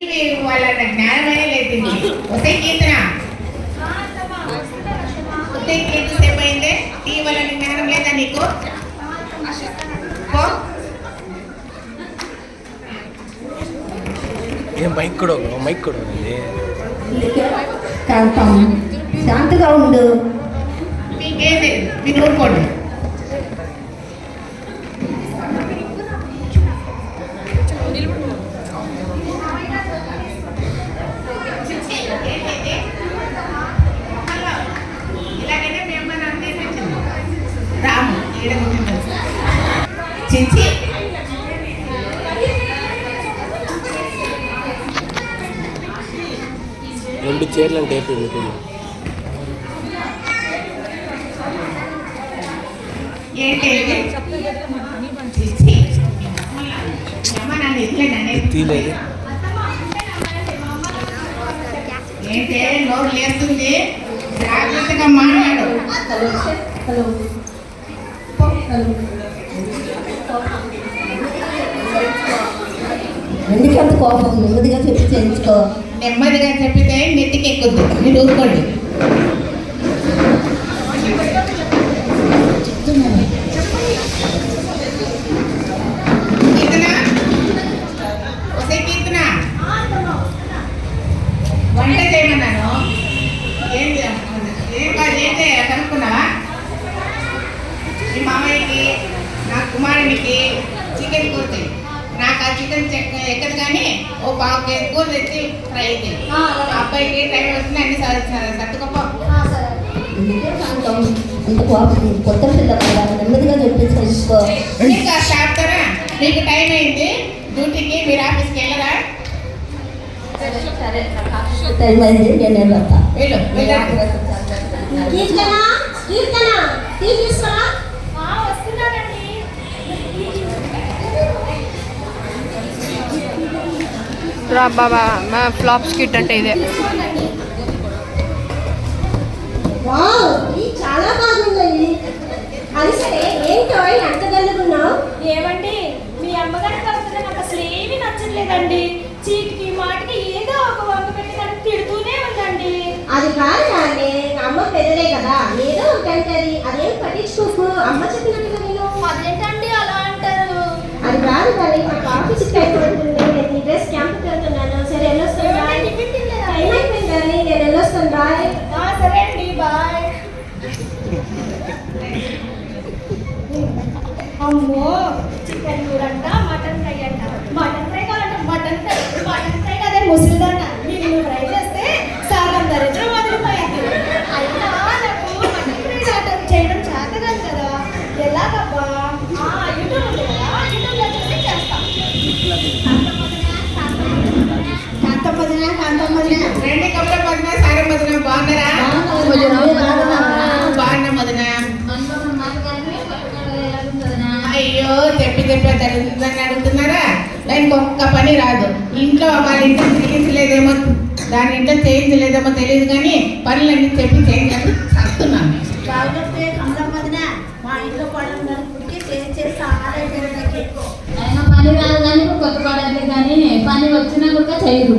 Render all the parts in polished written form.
వాళ్ళ జ్ఞానమే లేదు. వస్తే కీర్తన వస్తే కీర్తన సేపు అయిందే టీ వల్ల జ్ఞానం లేదా నీకు? మైక్ కూడా శాంతిగా ఉండు. మీకేంది మీరు ఊరుకోండి. ఇలాగైతే మేము రాము చిచ్చి రెండు చీరలు అంటే ఏంటి? తీలేదు ఏంటే నోరు లేస్తుంది, జాగ్రత్తగా మాట్లాడు. ఎందుకంత కోపం? నెమ్మదిగా చెప్పి చేయించుకో. నెమ్మదిగా చెప్పితే నెత్తికి ఎక్కుద్ది. మీరు ఊరుకోండి. కీర్తన వస్తే కీర్తన వంట చేయమన్నాను. ఏంటి ఏం కాదు, ఏం చేయాలి కనుక్కున్నావా? మీ మామయ్యకి నా కుమారునికి చికెన్ కూర చేయి. నాకు ఆ చికెన్ ఎక్కదు కానీ ఓ పావు కేజీ కూర తెచ్చి ఫ్రై చేయి. అబ్బాయికి టైం వస్తుంది, అన్ని సర్దుకోపో. అంత కోపం కొత్త పిల్ల కదా, నెమ్మదిగా చెప్పి చేయించుకో. ఇంకా చెప్తారా? మీకు టైం అయింది డ్యూటీకి, మీరు ఆఫీస్కి వెళ్ళరా? టైం అయింది, నేను వెళ్తా. వెళ్ళు. బాబా మా ఫ్లాప్ స్కిట్ అంటే ఇదే. చాలా బాగుందండి. అది సరే, ఏంటో ఎంత గల్లుకున్నావు? ఏమండి, మీ అమ్మగారి తరఫున నాకు అసలు ఏమీ నచ్చట్లేదండి. చీటికి మాటికి ఏదో ఒక వంక పెట్టి నన్ను తిడుతూనే ఉందండి. అది కాదు అండి, అమ్మ పెద్దలే కదా, ఏదో ఒకటి. అదేం పట్టించుకోకు, అమ్మ చెప్పినట్టుగా నేను. అదేంటండి అలా అంటారు? అది కాదు కానీ నాకు ఆఫీస్కి టైం పడుతుంది. నేను ఈ డ్రెస్ క్యాంప్కి వెళ్తున్నాను. సరే వెళ్ళొస్తాను. టైం అయిపోయిందని నేను వెళ్ళొస్తాను. బాయ్. సరే అండి, బాయ్. అమ్మో, చికెన్ కూర అంట, మటన్ ఫ్రై అంట. మటన్ ఫ్రై కావాలంట, మటన్ ఫ్రై అదే ముసలిదంట. నిన్ను ఫ్రై చేస్తే సగం దరిద్రం వదిలిపోయింది. అయినా నాకు మటన్ ఫ్రై చేయడం చేత కాదు కదా. ఎలాగబ్బా? యూట్యూబ్ ఉంది కదా, యూట్యూబ్లో చూసి చేస్తాం. రెండు కప్పుల మదన, సార మదన బాగున్నారా? బాగున్నా మదన. అయ్యో చెప్పి తగ్గుతుందని అడుగుతున్నారా? దానికి ఒక్క పని రాదు. ఇంట్లో వాళ్ళ ఇంట్లో చేయించలేదేమో, దాని ఇంట్లో చేయించలేదేమో తెలియదు కానీ పనులన్నీ చెప్పి చేయించాలని చస్తున్నాను. పని రాదు కానీ కొత్త పడాలి కానీ పని వచ్చినా కూడా చేయదు.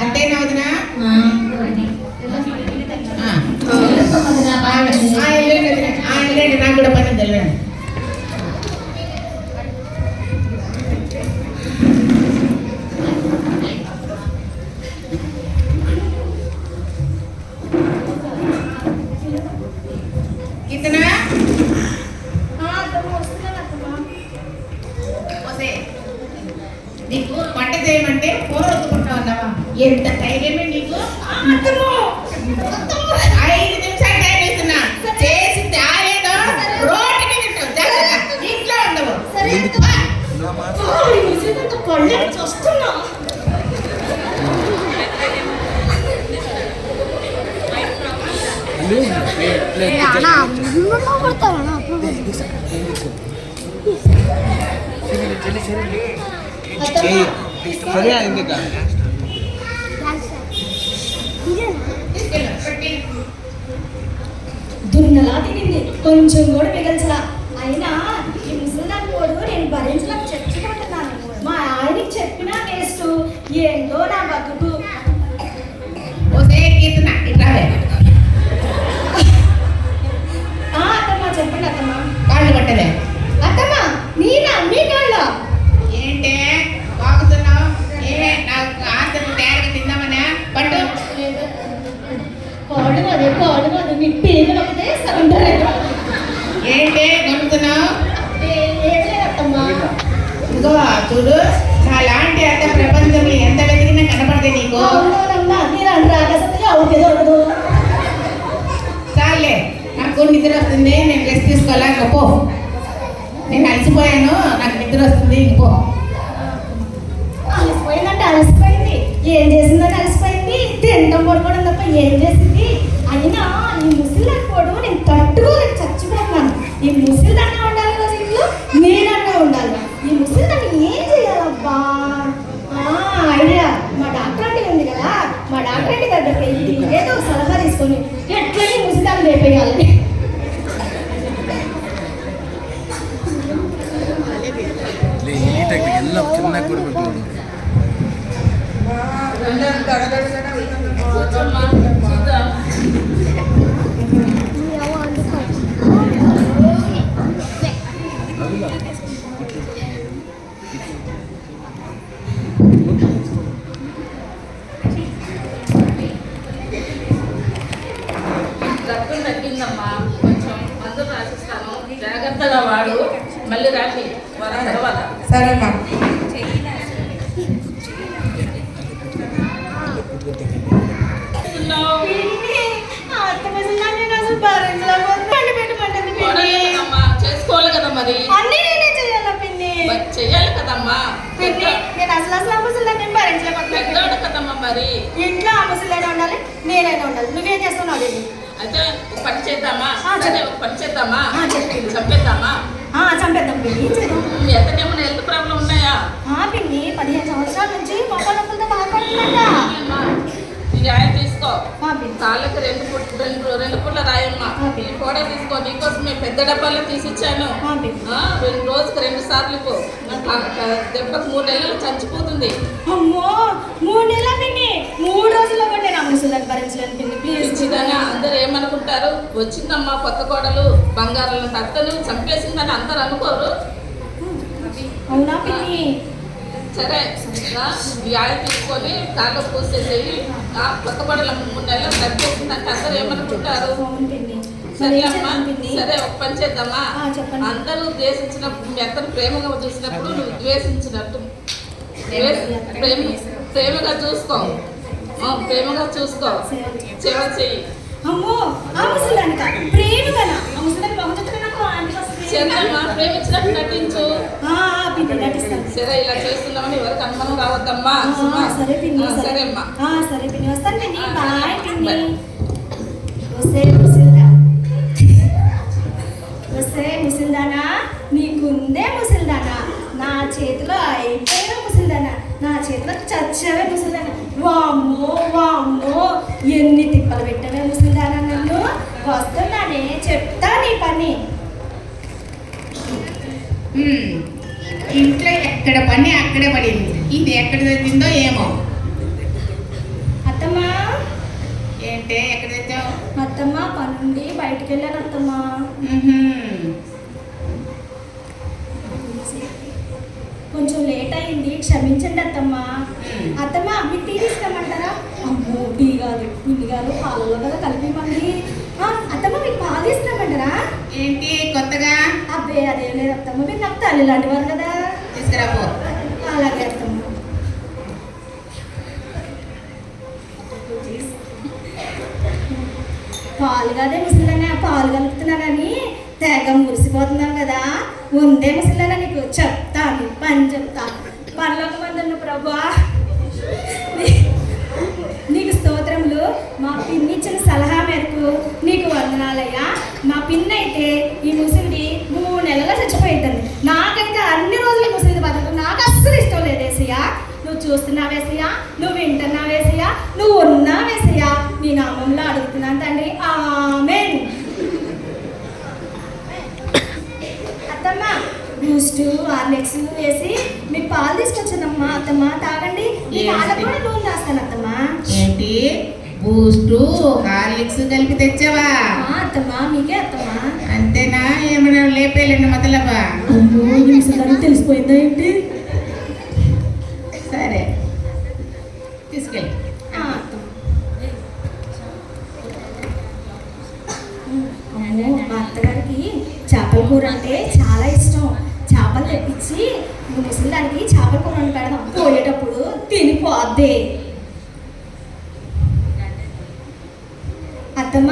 అంతేనా వదినా? నాకు కూడా పని తెలియదు. ఇతనా నీకు వంట చేయమంటే ఫోన్ వత్తుకుంటా ఉన్నావా? ఎంత ధైర్యమే నీకు? 5 నిమిషాలు టైం ఇస్తున్నా, చేసి తేలేదో రోడ్డు మీద ఉంటావు. జాగ్రత్త, ఇంట్లో ఉండవు. చూస్తున్నా దున్నలా తినింది, కొంచెం కూడా మిగల్చలా. అయినా ఈ ముసలిదాని పోడు నేను భరించలేక చచ్చిపోతున్నాను. మా ఆయనకి చెప్పినా పో. నేను అలసిపోయాను, నాకు నిద్ర వస్తుంది, ఇంకో. అలసిపోయిందంటే అలసిపోయింది, ఏం చేసిందని అలసిపోయింది, తినడం పడుకోవడం తప్ప ఏం చేసింది. అయినా ఈ ముసలిదానిపోడు నేను తట్టుకోలేక చచ్చిపోతున్నాను. ఈ ముసలిదాన్ని ఉండాలి కదా ఇంట్లో, నేనన్నా ఉండాలి. ఈ ముసలిదాన్ని ఏం చేయాలబ్బా? ఐడియా, మా డాక్టర్ అంటే ఉంది కదా, మా డాక్టర్ అంటే దగ్గరికి వెళ్ళి ఏదో సలహా తీసుకొని ఎట్లయినా ముసలిదాన్ని లేపేయాలని. ಎಲ್ಲ ಚೆನ್ನಾಗಿ ಕೊಡ್ಬೇಕು. రక్తం తగ్గిందమ్మా, కొంచెం మందులు రాసిస్తాను, జాగ్రత్తగా వాడు, మళ్ళీ రాసి వారం తర్వాత. సరేమ్మా. చేసుకోవాలి కదా మరి, అన్నీ నేనే చేయాలా పిన్ని? చెయ్యాలి కదమ్మా, పిన్ని నేను అసలు ఆ ముసలిదాన్ని భరించలేకపోతున్నాను. పెద్దోడు కదమ్మా మరి. ఇంట్లో ఆ ముసలిదైనా ఉండాలి, నేనైనా ఉండాలి. నువ్వేం చేస్తున్నావు అది? అయితే ఒక పని చేద్దామా? సరే ఒక పని చేద్దామా? చెప్పి చంపేద్దామా? చంపేద్దాం పిన్ని. ఏం చేద్దాం? మీ అతనేమైనా హెల్త్ ప్రాబ్లం ఉన్నాయా? పిన్ని 15 సంవత్సరాల నుంచి మొక్క నొప్పులతో బాధపడుతుందంట. ఇది ఆయన తీసుకో, పిన్ని. కాళ్ళకి రెండు పుల్ల రాయమ్మా. ఈ కూడా తీసుకో, నీకోసం మేము పెద్ద డబ్బాలో తీసిచ్చాను. పిన్ని. రోజుకి 2 సార్లు ఇవ్వు. దెబ్బకు 3 నెలలు చచ్చిపోతుంది. అమ్మో 3 నెలల పిన్ని, 3 రోజుల్లో కూడా నేను ఆ ముసలిదాన్ని భరించలేను పిన్ని. ప్లీజ్ ఇచ్చిదని అందరూ ఏమనుకుంటారు? వచ్చిందమ్మా కొత్త కోడలు, బంగారం అత్తను చంపేసిందని అందరు అనుకోరు. అవునా పిన్ని? సరే ఈ ఆయ తీసుకొని కాళ్ళ పూసేసేయి. ఆ కొత్త కోడలు 3 నెలలు చంపేసిందంటే అందరూ ఏమనుకుంటారు? అవును పిన్ని. సరే అమ్మా, సరే ఒక పని చేద్దామా? చెప్పండి. అందరూ ద్వేషించినప్పుడు, మీ అత్తను ప్రేమగా చూసినప్పుడు నువ్వు ద్వేషించినట్టు ప్రేమగా చూసుకో, ప్రేమగా చూసుకో, సేవ చెయ్యి. అమ్మో ఆ ముసలిదానిక ప్రేమగా ఆ ముసలిదాన్ని బాగుంటుంది నాకు ఆంటీ వస్తుంది. సరేమ్మా, ప్రేమించినట్టు నటించు. పిన్ని నటిస్తాను. సరే ఇలా చేస్తున్నామని ఎవరికి అనుమానం రావద్దమ్మా. సరే పిన్ని. సరే అమ్మా. సరే పిన్ని, వస్తాను పిన్ని. బాయ్ పిన్ని. వస్తే ముసలిదానా, నీకుందే ముసలిదానా, నా చేతిలో అయిపోయిన ముసలిదానా, నా చేతిలో చచ్చావే ముసలిదానా. వామ్మో వామ్మో ఎన్ని తిప్పలు పెట్టావే ముసలిదానా నన్ను. వస్తున్నానే, చెప్తా నీ పని. ఇంట్లో ఎక్కడ పని అక్కడే పడింది, ఇది ఎక్కడ తెచ్చిందో ఏమో. అత్తమ్మా. ఏంటే ఎక్కడ తెచ్చావు? అత్తమ్మ పనుండి బయటికి వెళ్ళాను అత్తమ్మా. కొంచెం లేట్ అయింది, క్షమించండి అత్తమ్మా. అత్తమ్మ మీకు టీ తీసుకురమ్మంటారా? అమ్మో టీ కాదు, ఇల్లు కాదు, పాలలో కదా కలిపిమంది. అత్తమ్మ మీకు పాలు తీసుకురమ్మంటారా? ఏంటి కొత్తగా? అబ్బే అదేం లేదు అత్తమ్మ, మీరు నాకు తల్లి లాంటి వారు కదా. తీసుకురాపో. అలాగే అత్తమ్మ. పాలు కాదే ముసలిదాన్ని, పాలు కలుపుతున్నానని తెగ మురిసిపోతున్నాం కదా. ఉందే ముసలిదానా, నీకు చెప్తాను పని చెప్తాను. పనిలోక మందున్న ప్రభా, నీకు స్తోత్రములు. మా పిన్ని ఇచ్చిన సలహా మేరకు నీకు వందనాలయ్యా. మా పిన్ని అయితే ఈ ముసలిది 3 నెలల్లో చచ్చిపోయిందండి. నాకైతే అన్ని రోజులు ముసలిది బతుకు నాకు అస్సలు ఇష్టం లేదేసయ్యా. నువ్వు చూస్తున్నావేసయ్యా, నువ్వు వింటున్నావేసయ్యా, నువ్వు ఉన్నావేసయ్యా. నీ నామంలో అడుగుతున్నాను తండ్రి, ఆమేన్. అత్తమ్మ బూస్ట్ హార్లిక్స్ వేసి మీకు పాలు తీసుకొచ్చానమ్మా. అత్తమ్మ తాగండి. మీ పాలకు కూడా నూనె రాస్తాను అత్తమ్మ. ఏంటి బూస్ట్ హార్లిక్స్ కలిపి తెచ్చావా? అత్తమ్మ మీకే అత్తమ్మ. అంతేనా? ఏమైనా లేపేలేండి మతలబా? తెలిసిపోయిందా ఏంటి? సరే తీసుకెళ్ళి. మా అత్తగారికి చేపల కూర అంటే చాలా ఇష్టం. చేపలు తెప్పించి ముసలిదానికి చేపల కూర వండి పెడదాం. పోయేటప్పుడు తినిపోద్ది. అత్తమ్మ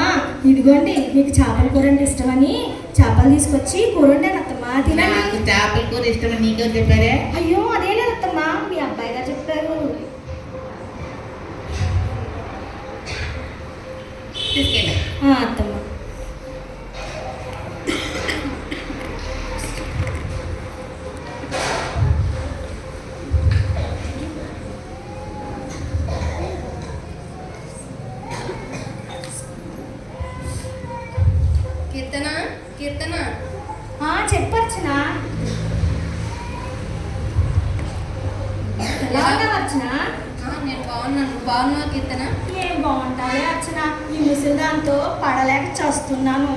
ఇదిగోండి, మీకు చేపల కూర అంటే ఇష్టమని చేపలు తీసుకొచ్చి కూర వండాను అత్తమ్మ. తినండి. నాకు చేపల కూర ఇష్టం. నీకెవరు చెప్పారే? అయ్యో అదే లేదు అత్తమ్మ, మీ అబ్బాయి గారు చెప్పారు. తీసుకెళ్ళా. అత్తమ్మ. కీర్తన కీర్తన చెప్పర్చన. ఎలా ఉన్నావు అర్చన? నేను బాగున్నాను. బాగున్నావా కీర్తన? ఏం బాగుంటావే అర్చన, ఈ ముసలిదాంతో పడలేక చేస్తున్నాను.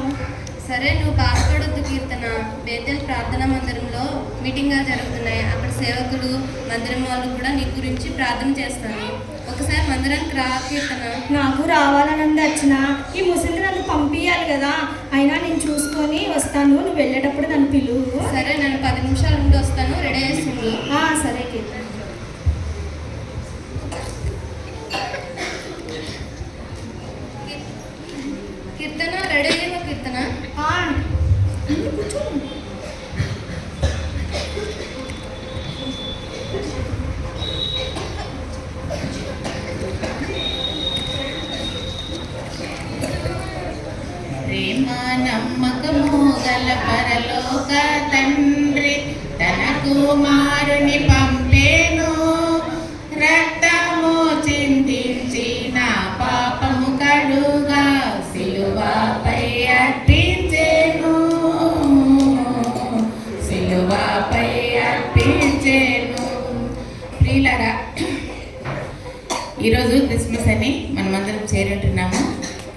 సరే, నువ్వు బాధపడొద్దు కీర్తన. బేతెల్ ప్రార్థనా మందిరంలో మీటింగ్లు జరుగుతున్నాయి. అక్కడ సేవకులు, మందిరం వాళ్ళు కూడా నీ గురించి ప్రార్థన చేస్తాను. ఒకసారి మందిరానికి రా కీర్తన. నాకు రావాలనుంది అర్చన. ఈ ముసలి నన్ను పంపించాలి కదా, అయినా నేను చూసుకొని వస్తాను. నువ్వు వెళ్ళేటప్పుడు నన్ను పిలువు. సరే, నేను 10 నిమిషాల ముందు వస్తాను. రెడీ చేస్తుంది. సరే కీర్తన. కీర్తన రెడీ అయ్యేవా కీర్తన? కూర్చో. ప్రేమ నమ్మకము గల పరలోక తండ్రి తన కుమారుని పంపేను. రక్తము చిందించి నా పాపము కడుగా సిలువపై అర్పించేను. సిలువపై అర్పించేను. ప్రియులారా, ఈరోజు క్రిస్మస్ అని మనమందరం చేరుంటున్నాము.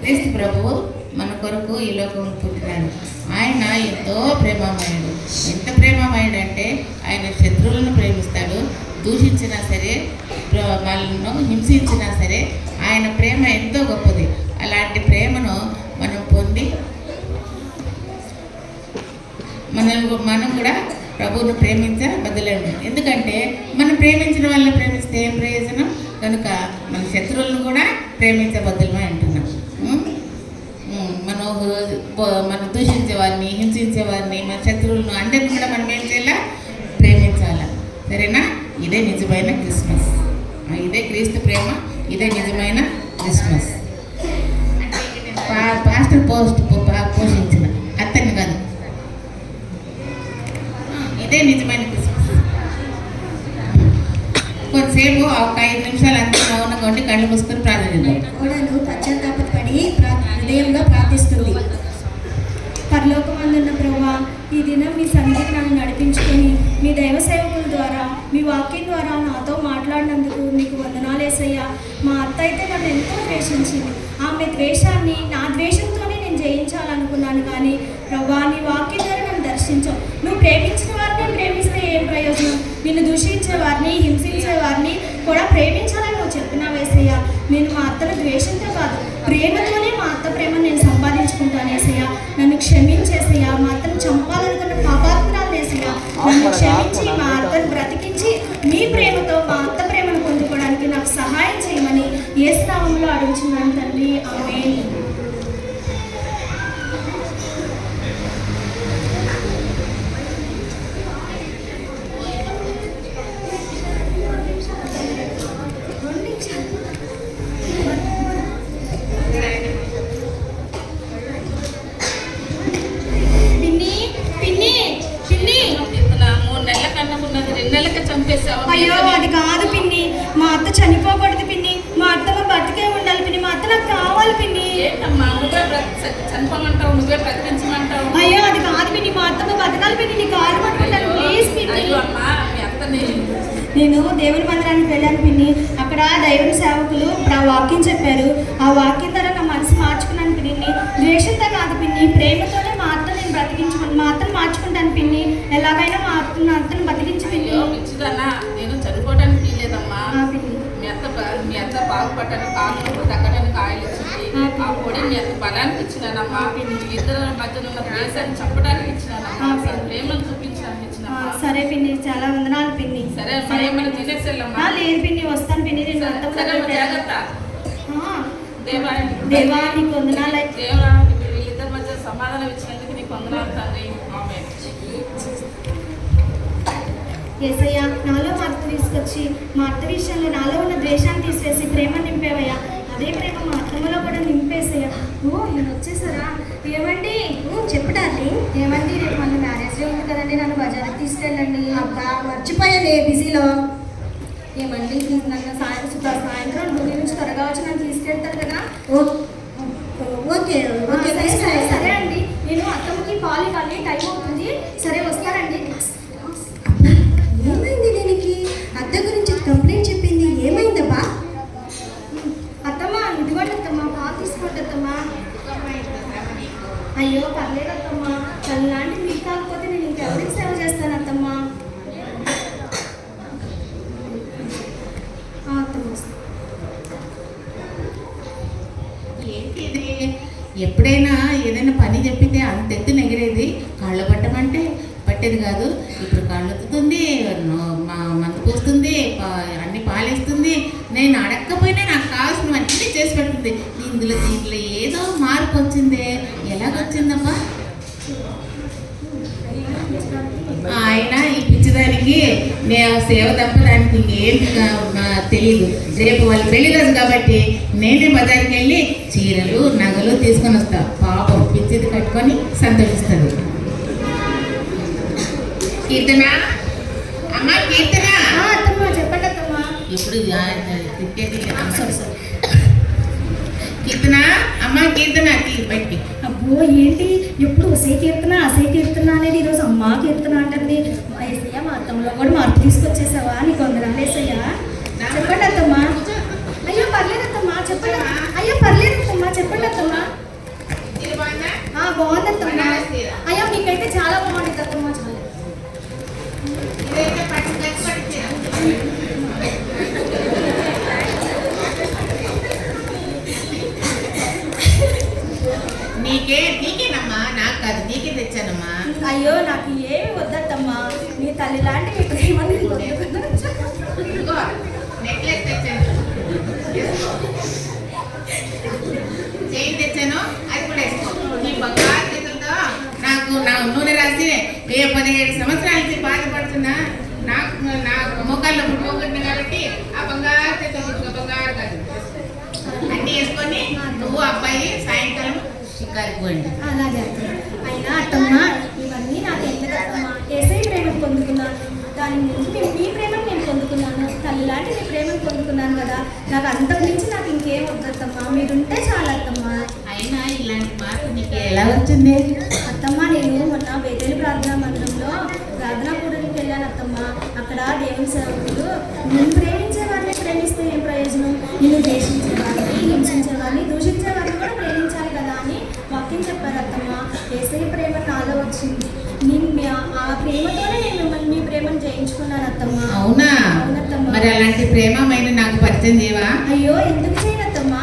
క్రీస్తు ప్రభువు మన కొరకు ఈ లోకం పుట్టినాడు. ఆయన ఎంతో ప్రేమమయుడు. ఎంత ప్రేమమయుడు అంటే ఆయన శత్రువులను ప్రేమిస్తాడు. దూషించినా సరే, వాళ్ళను హింసించినా సరే ఆయన ప్రేమ ఎంతో గొప్పది. అలాంటి ప్రేమను మనం పొంది మనం కూడా ప్రభువును ప్రేమించబద్దలేము. ఎందుకంటే మనం ప్రేమించిన వాళ్ళని ప్రేమిస్తే ఏం ప్రయోజనం? కనుక మన శత్రువులను కూడా ప్రేమించబద్దలమే అంటున్నాం. మనం దూషించే వారిని, హింసించే వారిని, మన శత్రువులను అందరిని కూడా మనం ఏం చేయాలా? ప్రేమించాలా. సరేనా? ఇదే నిజమైన క్రిస్మస్. ఇదే క్రీస్తు ప్రేమ. ఇదే నిజమైన క్రిస్మస్. పాస్టర్ పోషించిన అతన్ని కాదు. ఇదే నిజమైన క్రిస్మస్. కొంతసేపు ఒక 5 నిమిషాలు అంతా మౌనంగా ఉండి కళ్ళు మూసుకొని ప్రార్థన చేద్దాం. కోడలు పశ్చాత్తాపడి హృదయంగా ప్రార్థిస్తుంది. పరలోకమందున్న ప్రభువా, ఈ దినం మీ సన్నిధికి నన్ను నడిపించుకొని మీ దైవ సేవకుల ద్వారా, మీ వాక్యం ద్వారా నాతో మాట్లాడినందుకు మీకు వందనాలు యేసయ్యా. మా అత్త అయితే నన్ను ఎంతో ద్వేషించింది. ఆమె ద్వేషాన్ని నా ద్వేషంతోనే నేను జయించాలనుకున్నాను. కానీ ప్రభువా, నీ వాక్యం ద్వారా నన్ను దర్శించావు. నువ్వు ప్రేమించిన వారిని ప్రేమిస్తే ఏం ప్రయోజనం? నిన్ను దూషించే వారిని, హింసించే వారిని కూడా ప్రేమించాలని నువ్వు చెప్పినావు యేసయ్యా. నేను మా అత్తను ద్వేషంతో కాదు, ప్రేమతోనే మా అత్త ప్రేమను నేను సంపాదించుకుంటాను యేసయ్యా. నన్ను క్షమించేసయ్యా. మా అత్తను చంపాలనుకున్న పాపాత్మురాలు యేసయ్యా. నన్ను క్షమించి మా అత్తను బ్రతికించి మీ ప్రేమతో మా అత్త ప్రేమను పొందుకోవడానికి నాకు సహాయం చేయమని యేసు నామములో అడుగుచున్నాను తండ్రి. ఆమేన్. అయ్యో, అది కాదు పిన్ని. మా అత్త చనిపోకూడదు పిన్ని. మా అత్తమ్మ బతికే ఉండాలి పిన్ని. మా అత్త నాకు కావాలి పిన్ని. చనిపోమంటావు, నువ్వే ప్రకటించమంటావు. అయ్యో, అది కాదు పిన్ని. మా అత్తమ్మ బతకాలి పిన్ని. నీ కాలు పట్టుకుంటాను ప్లీజ్ పిన్ని. నేను దేవుని మందిరానికి వెళ్ళాను పిన్ని. అక్కడ దైవుని సేవకులు వాక్యం చెప్పారు. ఆ వాక్యం ద్వారా నా మనసు మార్చుకున్నాను పిన్ని. ద్వేషంతో కాదు పిన్ని, ప్రేమతోనే మా అత్త నేను బ్రతికించుకుని మా అత్తను మార్చుకుంటాను పిన్ని. ఎలాగైనా మా అత్తను బతికించి పిన్ని. నేను చనిపోవడానికి లేదమ్మా. మీ అత్త బాగుపడ్డానికి కాళ్ళు తగ్గడానికి ఆయిల్ ఇచ్చింది. ఆ పొడి మీ అత్త బలానికి ఇచ్చినానమ్మా. ఇద్దరు మధ్యన ఉన్న దేశాన్ని చెప్పడానికి ఇచ్చినానమ్మా. ప్రేమను చూపించడానికి ఇచ్చినా. సరే పిన్ని, చాలా వందనాలు పిన్ని. సరే, మరి ఏమైనా తినేసేళ్ళమ్మా. లేదు పిన్ని, వస్తాను పిన్ని. నేను జాగ్రత్త. దేవా నీకు వందనాలు. దేవా, వీళ్ళిద్దరి మధ్య సమాధానం ఇచ్చినందుకు నీకు వందనాలు. వందనాలు తండ్రి. ఆమేన్. యేసయ్యా నాలో మార్పు తీసుకొచ్చి మా అత్త విషయంలో నాలో ఉన్న ద్వేషాన్ని తీసేసి ప్రేమ నింపేవయ్యా. అదే ప్రేమ మా అత్తమ్మలో కూడా నింపేసయ్యా. నేను వచ్చేసారా? ఏమండి చెప్పు డార్లింగ్. ఏమండి రేపు మన మ్యారేజ్ డే ఉంది కదండి, నన్ను బజార్కి తీసుకెళ్ళండి. అబ్బా మర్చిపోయానే బిజీలో. ఏమండి నన్ను సాయంత్రం ఢిల్లీ నుంచి త్వరగా వచ్చి నన్ను తీసుకెళ్తారు కదా? ఓకే ఓకే సరే అండి. నేను అత్తమ్మకి పాలు ఇవ్వాలి, టైం అవుతుంది. సరే వస్తారండి. ఏమైంది దీనికి? అత్త గురించి కంప్లైంట్ చెప్పింది, ఏమైందబ్బా? అత్తమ్మ ఇదిగోండి అత్తమ్మ, పాలు తీసుకోండి అత్తమ్మ. అయ్యో పర్లేదు అత్తమ్మ, చల్లాంటి మీకు కాకపోతే నేను ఇంకెవరికి సేవ చేస్తాను అత్తమ్మ. అత్తమ్మ ఏంటి ఇది? ఎప్పుడైనా ఏదైనా పని చెప్పితే అంత ఎత్తు ఎగిరేది, కాళ్ళు పట్టమంటే పట్టేది కాదు. ఇప్పుడు కాళ్ళు ఎత్తుతుంది, మందు పోస్తుంది, అన్ని పాలేస్తుంది. నేను అడగకపోయినా నాకు కావాల్సినవన్నీ చేసి పెడుతుంది. దీంట్లో ఏదో మార్పు వచ్చిందే, ఎలాగొచ్చిందమ్మా? ఆయన ఈ పిచ్చిదానికి నేను సేవ తప్ప దానికి ఇంకేం తెలియదు. రేపు వాళ్ళ పెళ్లి రోజు కాబట్టి నేనే బజార్కి వెళ్ళి చీరలు నగలు తీసుకొని వస్తా. పాపం పిచ్చిది కట్టుకొని సంతోషిస్తుంది. కీర్తన, అమ్మా కీర్తన. అత్తమ్మ చెప్పండి అత్తమ్మ. ఇప్పుడు కీర్తన, అమ్మా కీర్తన బయటికి. అబ్బో ఏంటి ఎప్పుడు ఒసే కీర్తన అసే కీర్తన అనేది ఈరోజు అమ్మ కీర్తన అంటుంది. ఏసయ్య మా అత్తమ్మలో కూడా మార్పు తీసుకొచ్చేసావా? నీకు వందనాలు ఏసయ్య. చెప్పండి అత్తమ్మ. అయ్యో పర్లేదు అత్తమ్మ చెప్పండి. అయ్యో పర్లేదు అత్తమ్మ చెప్పండి అత్తమ్మ. బాగుంది అత్తమ్మ. అయ్యో మీకైతే చాలా బాగుంటుంది అత్తమ్మ. చాలా నీకేనమ్మా, నాకు కాదు, నీకే తెచ్చానమ్మా. అయ్యో నాకు ఏమి వద్దమ్మా, నీ తల్లి లాంటి మీ ప్రేమ నెక్లెస్ తెచ్చాను, చైన్ తెచ్చాను, అది కూడా వేసుకో. నీ బంగారు చేతులతో నాకు నా నూనె రాసి 17 సంవత్సరాల నుంచి బాధపడుతున్నా. నాకు మొక్కల్లో పుట్టుకోకుండా కాబట్టి ఆ బంగారు చేతులు బంగారు కాదు అన్నీ వేసుకొని నువ్వు అబ్బాయి సాయంకాలం షికారికి పోయింది. అలాగే అయినా అత్తమ్మ ఇవన్నీ నాకు ఎందుకమ్మా? ఏసై ప్రేమను పొందుకున్నాను, దాని నుంచి మీ ప్రేమను నేను పొందుకున్నాను. తల్లి లాంటి మీ ప్రేమను పొందుకున్నాను కదా, నాకు అంతకు మించి నాకు ఇంకేం వద్దమ్మా. మీరుంటే చాలా అత్తమ్మ. అయినా ఇలాంటి మార్పు నీకు ఎలా వచ్చింది? అత్తమ్మ నేను మొన్న బేతేలి ప్రార్థనా మందిరంలో ప్రార్థనా కూడలికి వెళ్ళాను అత్తమ్మ. అక్కడ దేవుని సేవకులు నేను ప్రేమించే వారిని ప్రేమిస్తే ఏం ప్రయోజనం, నేను ద్వేషించే వారిని హింసించే వారిని దూషించే వారిని కూడా ప్రేమించాలి కదా అని వాక్యం చెప్పారు అత్తమ్మ. ఏసై ప్రేమ నాలో వచ్చింది. ఆ ప్రేమతోనే నేను మిమ్మల్ని మీ ప్రేమను జయించుకున్నాను అత్తమ్మ. అవునా? అవునత్తమ్మ. మరి అలాంటి ప్రేమమైన నాకు పరిచయం చేయవా? అయ్యో ఎందుకు చేయనత్తమ్మ?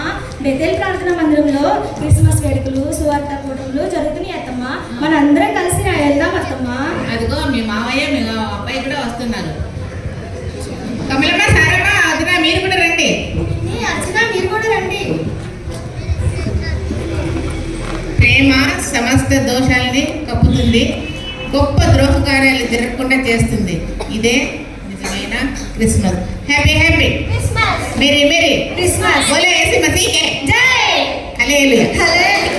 బెతేల్ ప్రార్థనా మందిరంలో క్రిస్మస్ వేడుకలు సువార్త కూటములు జరుగుతున్నాయి అత్తమ్మ. మనందరం కలిసి వెళ్దాం అత్తమ్మ. అదిగో మీ మావయ్య మీ అబ్బాయి కూడా వస్తున్నారు. కమలమ్మ, సారమ్మ, వదిన మీరు కూడా రండి. అర్చన మీరు కూడా రండి. ప్రేమ సమస్త దోషాలని కప్పుతుంది, గొప్ప ద్రోహకార్యాలు జరగకుండా చేస్తుంది. ఇదే నిజమైన Christmas. Happy happy Christmas. Merry merry Christmas. బోలో యేసు మసీహ్ కే జై. హల్లెలూయా. హల్లెలూయా.